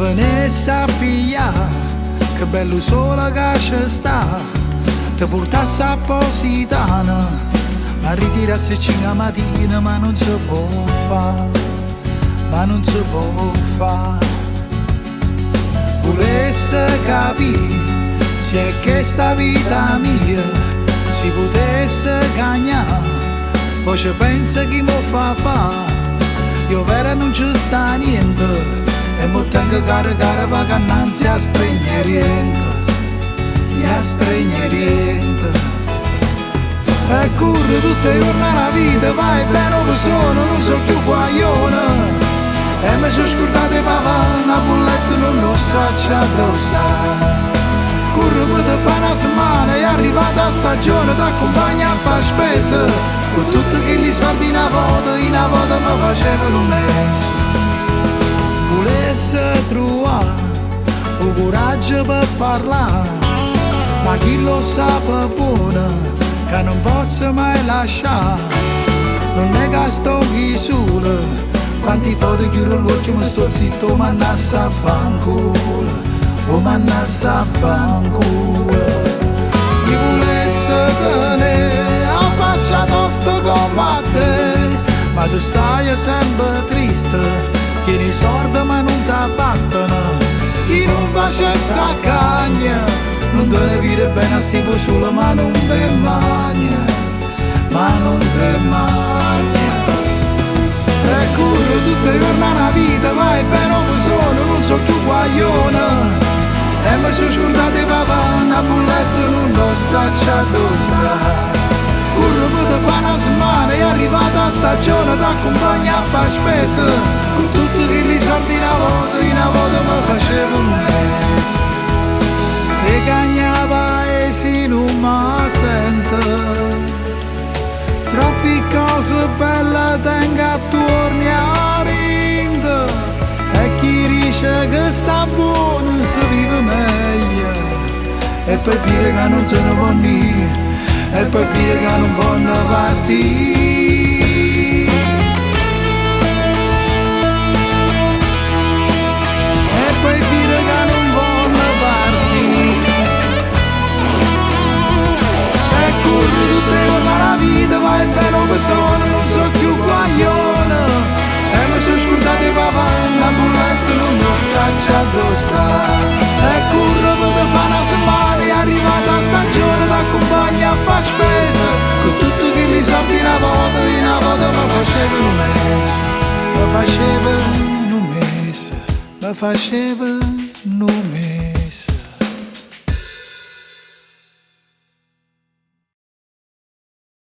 venisse a pigliare, che bello sole che ci sta, ti portasse a Positano, ma ritirasse cinque mattina, ma non si può fare, ma non si può fare. Volesse capire se è che sta vita mia si potesse cagnare, poi ci pensa chi mo fa fa. Io vera non ci sta niente e mo tengo cara vacananza a stranieriente, a stranieriente. E corre tutte le giorni la vita, vai bene come sono, non so più guaglione. E mi sono scordato di papà, una bolletta non lo saccia dove sta. Corre per te fa una settimana, è arrivata la stagione, ti accompagna a fare spese, con tutti quei soldi in una volta mi facevano un mese. Volesse trovare il coraggio per parlare, ma chi lo sa per buono, che non posso mai lasciare, non è che sto qui solo, quanti foto chiudo l'occhio mi sto zitto, ma annassa a fanculo. Oh mannassa a fanculo. Io volesse tenere a faccia tosta come te, ma tu stai sempre triste, tieni i soldi ma non ti bastano. Io non faccio sta cagna, non te ne vire bene a stipo solo, ma non te magna, ma non te magna. E corro tutte le giorni la vita, vai bene come sono, non so più guaglione. E mi sono scordato di papà, una bolletta non lo saccia dove sta. Corro per te fa una settimana, è arrivata la stagione, ti accompagna a fare spese, con tutti quei soldi in una volta mi facevo un mese. E cagnava e si non mi sente, troppi cose belle tengo a tornare. E chi dice che sta buono si vive meglio, e per dire che non se ne può dire, e per dire che non può partire. E per dire che non può partire. E corri tutte le giorni la vita, vai bene come sono, non so più guaglione. E mi sono scordato di papà, una bolletta non lo saccia dove sta. E corro per te fa una settimana, è arrivata la stagione, ti accompagna a fare spese, con tutti quei soldi in una volta mi faceva un mese, mi faceva un mese, mi faceva un mese.